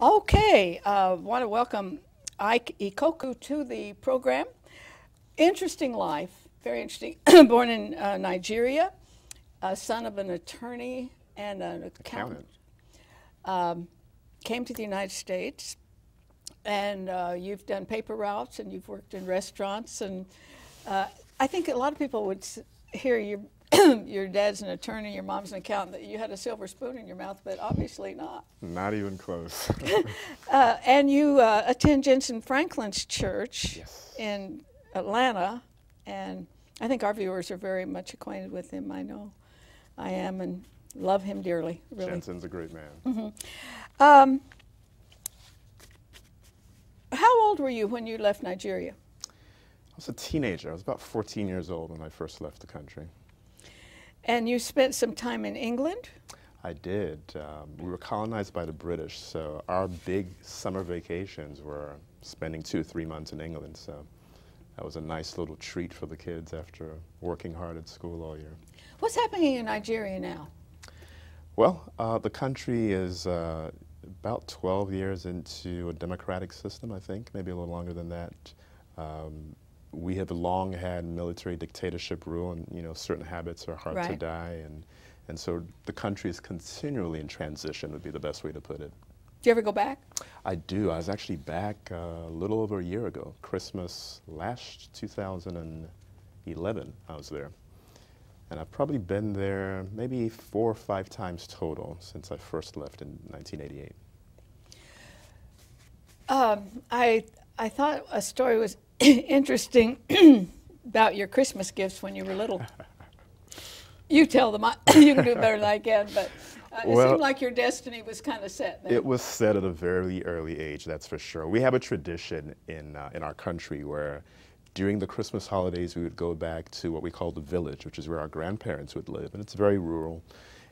Okay, want to welcome Ike Ikokwu to the program. Interesting life, very interesting. Born in Nigeria, son of an attorney and an accountant. Came to the United States, and you've done paper routes, and you've worked in restaurants, and I think a lot of people would hear your dad's an attorney, your mom's an accountant, that you had a silver spoon in your mouth, but obviously not. Not even close. And you attend Jensen Franklin's church Yes. in Atlanta, and I think our viewers are very much acquainted with him. I know I am, and love him dearly, really. Jensen's a great man. Mm-hmm. How old were you when you left Nigeria? I was a teenager. I was about 14 years old when I first left the country. And you spent some time in England? I did. We were colonized by the British, so our big summer vacations were spending 2 or 3 months in England. So that was a nice little treat for the kids after working hard at school all year. What's happening in Nigeria now? Well, the country is about 12 years into a democratic system, I think, maybe a little longer than that. We have long had military dictatorship rule, and certain habits are hard to die, and so the country is continually in transition, would be the best way to put it. Do you ever go back? I do. I was actually back a little over a year ago, Christmas last 2011. I was there, and I've probably been there maybe 4 or 5 times total since I first left in 1988. I thought a story was interesting about your Christmas gifts when you were little. You tell them. You can do it better than I can, but it seemed like your destiny was kind of set then. It was set at a very early age, that's for sure. We have a tradition in our country where during the Christmas holidays we would go back to what we call the village, which is where our grandparents would live, and it's very rural.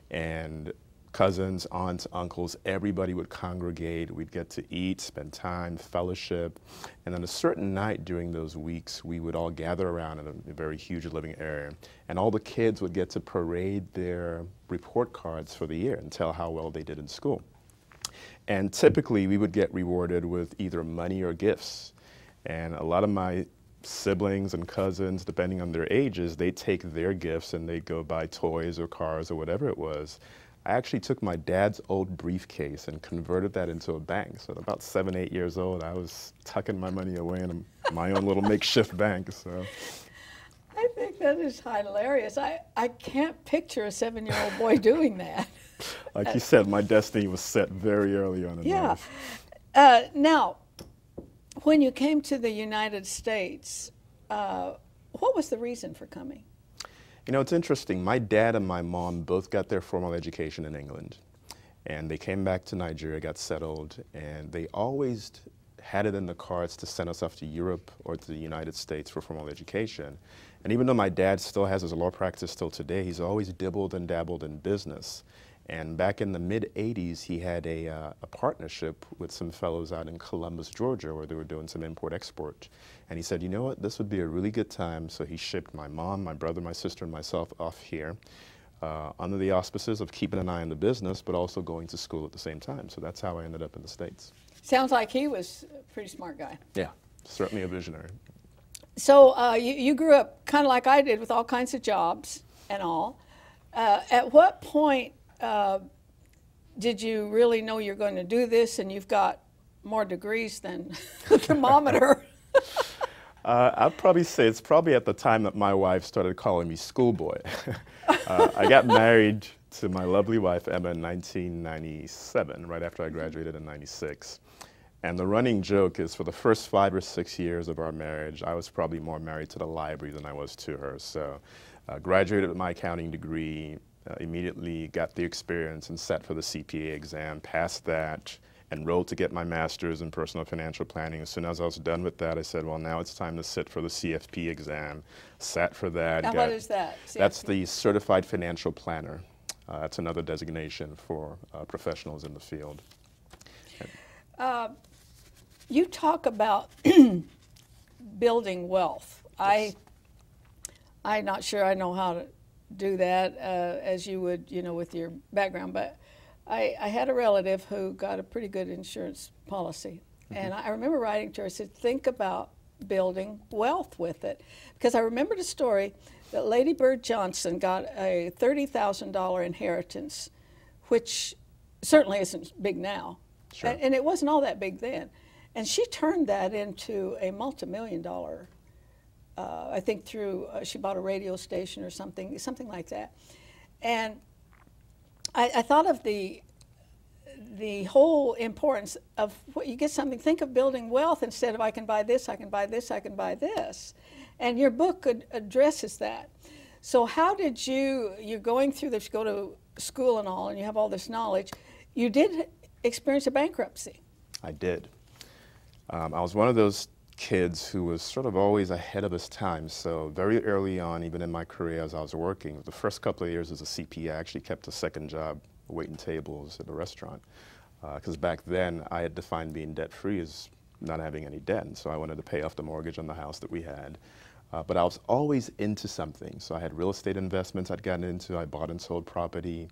And cousins, aunts, uncles, everybody would congregate. We'd get to eat, spend time, fellowship. And on a certain night during those weeks, we would all gather around in a very huge living area. And all the kids would get to parade their report cards for the year and tell how well they did in school. And typically, we would get rewarded with either money or gifts. And a lot of my siblings and cousins, depending on their ages, they take their gifts and they go buy toys or cars or whatever it was. I actually took my dad's old briefcase and converted that into a bank. So at about 7, 8 years old, I was tucking my money away in my own little makeshift bank. So I think that is hilarious. I can't picture a 7-year-old boy doing that. Like you said, my destiny was set very early on in life. Now, when you came to the United States, what was the reason for coming? It's interesting. My dad and my mom both got their formal education in England, and they came back to Nigeria, got settled, and they always had it in the cards to send us off to Europe or to the United States for formal education. And even though my dad still has his law practice still today, he's always dibbled and dabbled in business. And back in the mid-'80s, he had a partnership with some fellows out in Columbus, Georgia, where they were doing some import-export. And he said, you know what, this would be a really good time. So he shipped my mom, my brother, my sister, and myself off here under the auspices of keeping an eye on the business, but also going to school at the same time. So that's how I ended up in the States. Sounds like he was a pretty smart guy. Yeah, certainly a visionary. So you grew up kind of like I did, with all kinds of jobs and all. At what point did you really know you're going to do this, and you've got more degrees than the thermometer? I'd probably say it's probably at the time that my wife started calling me schoolboy. I got married to my lovely wife, Emma, in 1997, right after I graduated in 96. And the running joke is for the first 5 or 6 years of our marriage, I was probably more married to the library than I was to her. So graduated with my accounting degree, immediately got the experience and sat for the CPA exam, passed that, enrolled to get my master's in personal financial planning. As soon as I was done with that, I said, well, now it's time to sit for the CFP exam. Sat for that. Now, what is that? CFP? That's the Certified Financial Planner. That's another designation for professionals in the field. You talk about building wealth. Yes. I'm not sure I know how to do that as you would, with your background, but I had a relative who got a pretty good insurance policy. And I remember writing to her, I said, think about building wealth with it. Because I remembered a story that Lady Bird Johnson got a $30,000 inheritance, which certainly isn't big now. Sure. And it wasn't all that big then. And she turned that into a multi-million-dollar, I think through, she bought a radio station or something like that. And I thought of the whole importance of what you get something. Think of building wealth instead of I can buy this, I can buy this, I can buy this. And your book addresses that. So how did you're going through this, you go to school and all, and you have all this knowledge. You did experience a bankruptcy. I did. I was one of those kids who was sort of always ahead of his time. So very early on, even in my career as I was working, the first couple of years as a CPA, I actually kept a second job waiting tables at a restaurant. Because back then, I had defined being debt-free as not having any debt. And so I wanted to pay off the mortgage on the house that we had. But I was always into something. So I had real estate investments I'd gotten into. I bought and sold property.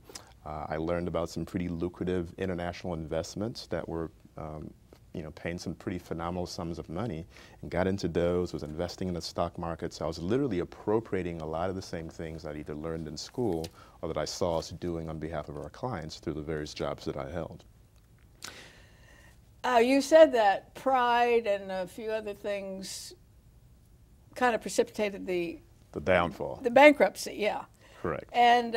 I learned about some pretty lucrative international investments that were paying some pretty phenomenal sums of money, and got into those, was investing in the stock market. So I was literally appropriating a lot of the same things I'd either learned in school or that I saw us doing on behalf of our clients through the various jobs that I held. You said that pride and a few other things kind of precipitated the downfall. The bankruptcy, yeah. Correct. And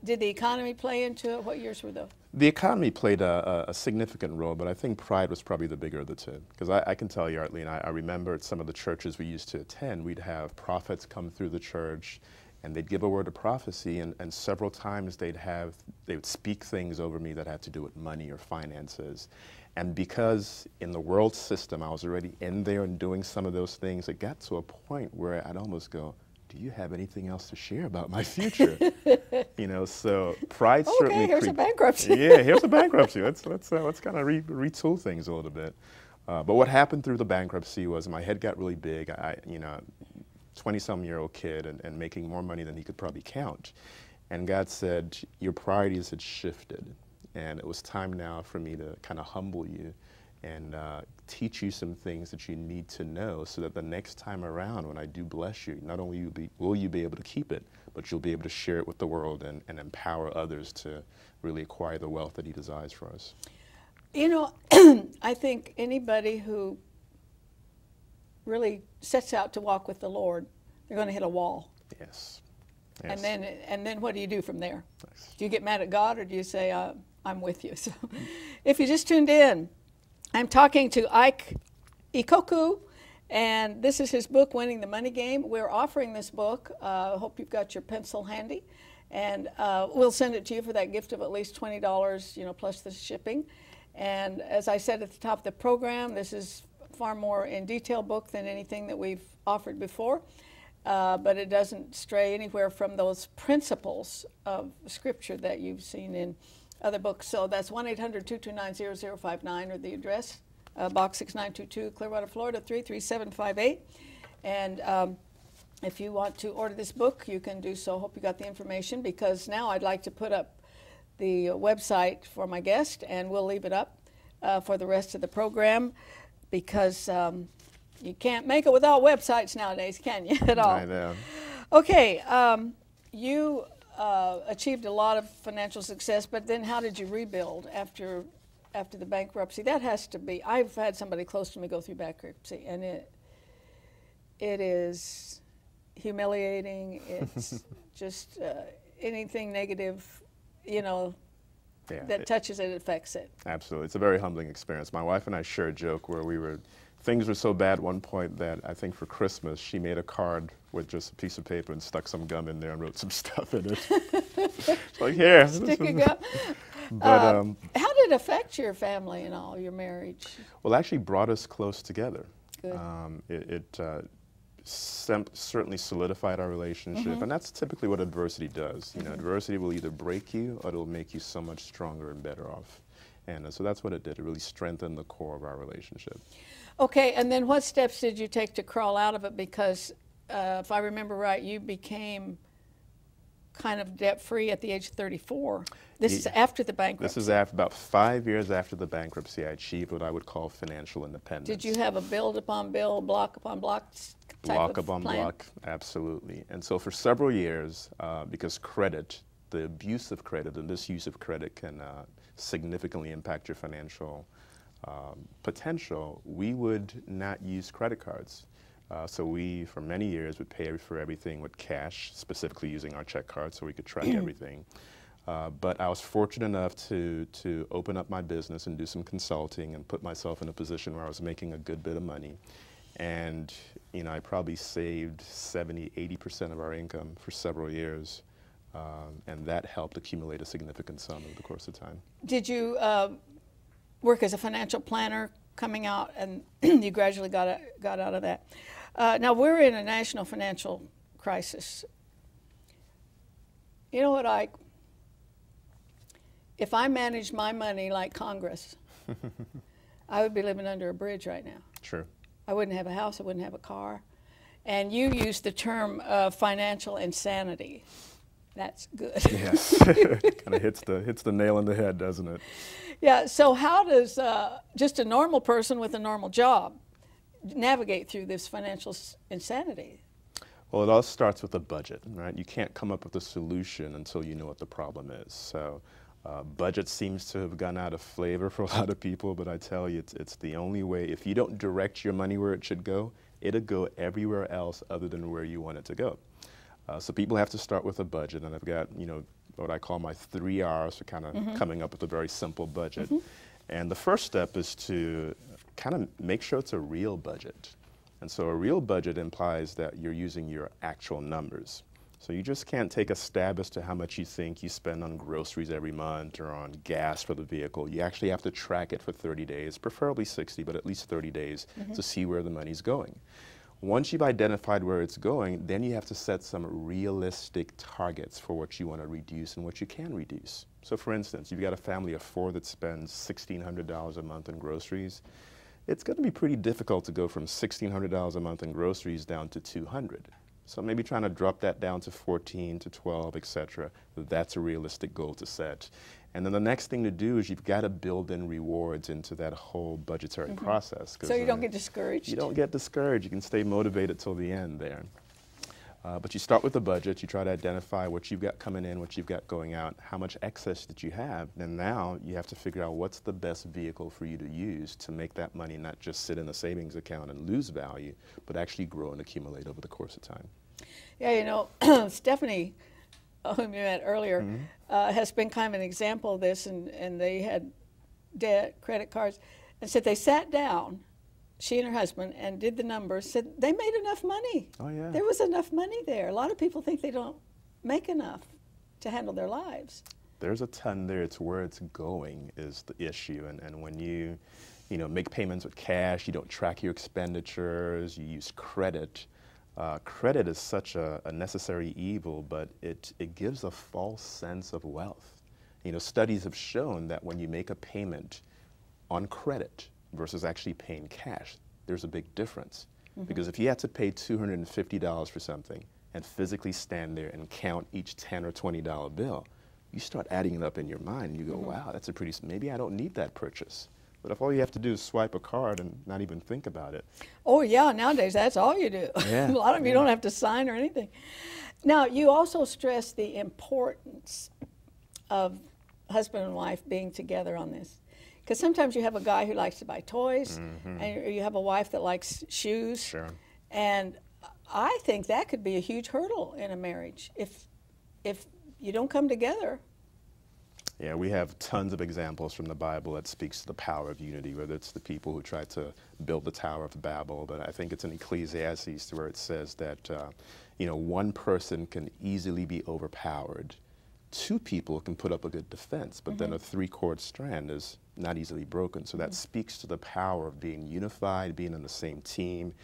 did the economy play into it? What years were those? The economy played a significant role, but I think pride was probably the bigger of the two. Because I can tell you, Arlene, I remember at some of the churches we used to attend, we'd have prophets come through the church, and they'd give a word of prophecy, and several times they would speak things over me that had to do with money or finances. And because in the world system, I was already in there and doing some of those things, it got to a point where I'd almost go, do you have anything else to share about my future? So pride certainly. Okay, here's a bankruptcy. Yeah, here's a bankruptcy. Let's kind of retool things a little bit. But what happened through the bankruptcy was my head got really big. 20-some-year-old kid and making more money than he could probably count. And God said, your priorities had shifted. And it was time now for me to kind of humble you and teach you some things that you need to know so that the next time around when I do bless you, not only will you be able to keep it, but you'll be able to share it with the world and empower others to really acquire the wealth that he desires for us. I think anybody who really sets out to walk with the Lord, they're going to hit a wall. Yes. And then what do you do from there? Nice. Do you get mad at God, or do you say, I'm with you? So if you just tuned in, I'm talking to Ike Ikokwu, and this is his book, Winning the Money Game. We're offering this book. I hope you've got your pencil handy, and we'll send it to you for that gift of at least $20, plus the shipping. And as I said at the top of the program, this is far more in detail book than anything that we've offered before, but it doesn't stray anywhere from those principles of Scripture that you've seen in other books. So that's 1-800-229-0059, or the address, Box 6922, Clearwater, Florida 33758. And if you want to order this book, you can do so. Hope you got the information, because now I'd like to put up the website for my guest, and we'll leave it up for the rest of the program, because you can't make it without websites nowadays, can you, at all? I know. Okay, you achieved a lot of financial success, but then how did you rebuild after the bankruptcy? That has to be, I've had somebody close to me go through bankruptcy, and it is humiliating. It's just anything negative, that touches it, affects it. Absolutely. It's a very humbling experience. My wife and I share a joke where things were so bad at one point that I think for Christmas she made a card with just a piece of paper and stuck some gum in there and wrote some stuff in it. It's like, here. Stick a gum. But, how did it affect your family and all, your marriage? Well, it actually brought us close together. Good. It certainly solidified our relationship, and that's typically what adversity does. Adversity will either break you or it'll make you so much stronger and better off. And so that's what it did. It really strengthened the core of our relationship. Okay, and then what steps did you take to crawl out of it? Because if I remember right, you became kind of debt-free at the age of 34. This is after the bankruptcy. This is after about 5 years after the bankruptcy. I achieved what I would call financial independence. Did you have a build upon build, block upon block type block of upon plan? block, absolutely. And so for several years, because credit, the abuse of credit and misuse of credit can significantly impact your financial potential, we would not use credit cards. So we, for many years, would pay for everything with cash, specifically using our check card so we could track everything. But I was fortunate enough to open up my business and do some consulting and put myself in a position where I was making a good bit of money. And I probably saved 70–80% of our income for several years. And that helped accumulate a significant sum over the course of time. Did you work as a financial planner coming out, and you gradually got out of that? Now we're in a national financial crisis. You know what, Ike? If I managed my money like Congress, I would be living under a bridge right now. Sure. I wouldn't have a house, I wouldn't have a car. And you used the term financial insanity. That's good. Yes, kind of hits the nail on the head, doesn't it? Yeah, so how does just a normal person with a normal job navigate through this financial insanity? Well, it all starts with a budget, right? You can't come up with a solution until you know what the problem is. So budget seems to have gone out of flavor for a lot of people, but I tell you, it's the only way. If you don't direct your money where it should go, it'll go everywhere else other than where you want it to go. So people have to start with a budget, and I've got, what I call my 3 R's for kind of coming up with a very simple budget. And the first step is to kind of make sure it's a real budget. And so a real budget implies that you're using your actual numbers. So you just can't take a stab as to how much you think you spend on groceries every month or on gas for the vehicle. You actually have to track it for 30 days, preferably 60, but at least 30 days to see where the money's going. Once you've identified where it's going, then you have to set some realistic targets for what you want to reduce and what you can reduce. So for instance, you've got a family of 4 that spends $1,600 a month on groceries. It's going to be pretty difficult to go from $1,600 a month in groceries down to $200. So maybe trying to drop that down to 14 to 12, etc. That's a realistic goal to set. And then the next thing to do is you've got to build in rewards into that whole budgetary process. So you don't get discouraged? You don't get discouraged. You can stay motivated till the end there. But you start with the budget. You try to identify what you've got coming in, what you've got going out, how much excess that you have. And now you have to figure out what's the best vehicle for you to use to make that money not just sit in a savings account and lose value, but actually grow and accumulate over the course of time. Yeah, Stephanie, whom you met earlier, has been kind of an example of this, and they had debt, credit cards, and said they sat down, she and her husband, and did the numbers, said they made enough money. Oh, yeah. There was enough money there. A lot of people think they don't make enough to handle their lives. There's a ton there. It's where it's going is the issue, and when you make payments with cash, you don't track your expenditures, you use credit. Credit is such a necessary evil, but it gives a false sense of wealth. Studies have shown that when you make a payment on credit versus actually paying cash, there's a big difference. Because if you had to pay $250 for something and physically stand there and count each $10 or $20 bill, you start adding it up in your mind and you go, wow, that's maybe I don't need that purchase. But if all you have to do is swipe a card and not even think about it. Oh yeah, nowadays that's all you do. Yeah. A lot of you don't have to sign or anything. Now, you also stress the importance of husband and wife being together on this. Because sometimes you have a guy who likes to buy toys, and you have a wife that likes shoes. Sure. And I think that could be a huge hurdle in a marriage if you don't come together. Yeah, we have tons of examples from the Bible that speaks to the power of unity, whether it's the people who tried to build the Tower of Babel, but I think it's in Ecclesiastes where it says that, one person can easily be overpowered. 2 people can put up a good defense, but then a 3-cord strand is not easily broken. So that speaks to the power of being unified, being on the same team.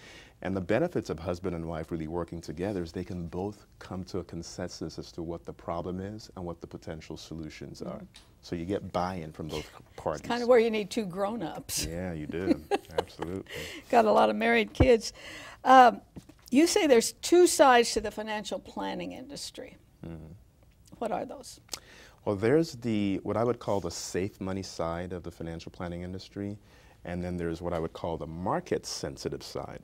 And the benefits of husband and wife really working together is they can both come to a consensus as to what the problem is and what the potential solutions are. So you get buy-in from both parties. It's kind of where you need 2 grown-ups. Yeah, you do. Absolutely. Got a lot of married kids. You say there's 2 sides to the financial planning industry. What are those? Well, there's what I would call the safe money side of the financial planning industry, and then there's what I would call the market sensitive side.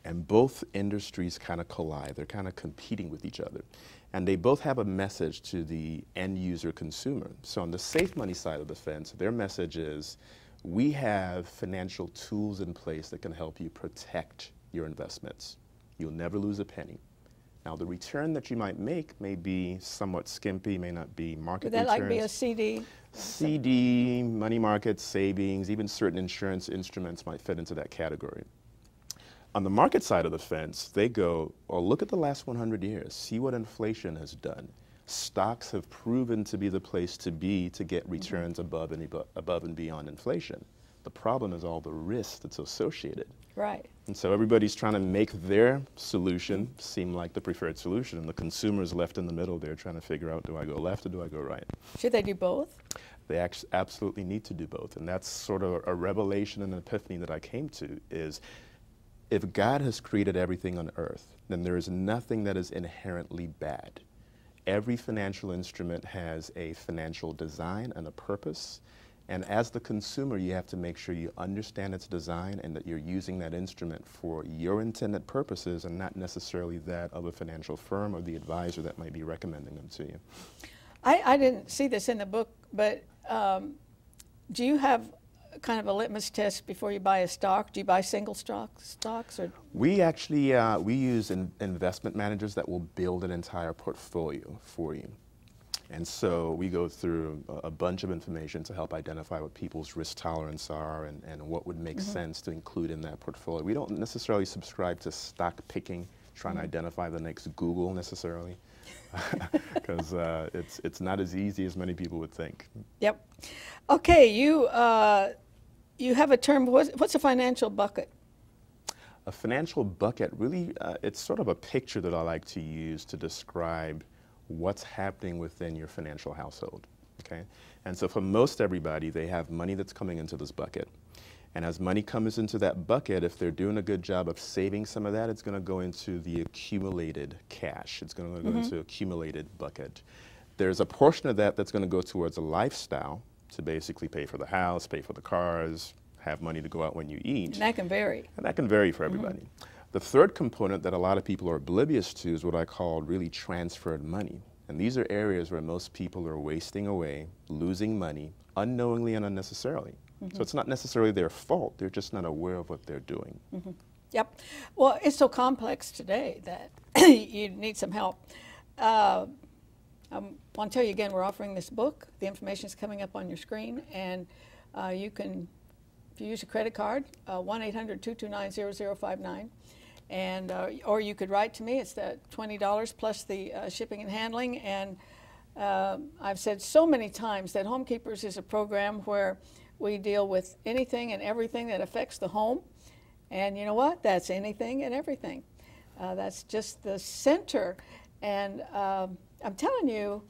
And both industries kind of collide. They're kind of competing with each other. And they both have a message to the end user consumer. So on the safe money side of the fence, their message is, we have financial tools in place that can help you protect your investments. You'll never lose a penny. Now, the return that you might make may be somewhat skimpy, may not be market Would that returns. like be a CD? CD, money market, savings, even certain insurance instruments might fit into that category. On the market side of the fence, they go, well, look at the last 100 years. See what inflation has done. Stocks have proven to be the place to be to get returns above and beyond inflation. The problem is all the risk that's associated. Right. And so everybody's trying to make their solution seem like the preferred solution, and the consumer is left in the middle there trying to figure out, do I go left or do I go right? Should they do both? They absolutely need to do both. And that's sort of a revelation and an epiphany that I came to is, if God has created everything on earth, then there is nothing that is inherently bad. Every financial instrument has a financial design and a purpose. And as the consumer, you have to make sure you understand its design and that you're using that instrument for your intended purposes and not necessarily that of a financial firm or the advisor that might be recommending them to you. I didn't see this in the book, but do you have kind of a litmus test before you buy a stock? Do you buy single stocks? Or? We actually, we use investment managers that will build an entire portfolio for you. And so we go through a bunch of information to help identify what people's risk tolerance are and what would make sense to include in that portfolio. We don't necessarily subscribe to stock picking, trying to identify the next Google necessarily, because it's not as easy as many people would think. Yep. Okay, you have a term. What's a financial bucket? A financial bucket, really, it's sort of a picture that I like to use to describe what's happening within your financial household, okay? And so for most everybody, they have money that's coming into this bucket. And as money comes into that bucket, if they're doing a good job of saving some of that, it's gonna go into the accumulated cash. It's gonna go into accumulated bucket. There's a portion of that that's gonna go towards a lifestyle to basically pay for the house, pay for the cars, have money to go out when you eat. And that can vary. And that can vary for everybody. The third component that a lot of people are oblivious to is what I call really transferred money. And these are areas where most people are wasting away, losing money, unknowingly and unnecessarily. So it's not necessarily their fault, they're just not aware of what they're doing. Yep. Well, it's so complex today that you need some help. I want to tell you again, we're offering this book. The information is coming up on your screen, and you can, if you use a credit card, 1-800-229-0059. And or you could write to me. It's the $20 plus the shipping and handling. And I've said so many times that Homekeepers is a program where we deal with anything and everything that affects the home. And you know what? That's anything and everything. That's just the center. And I'm telling you,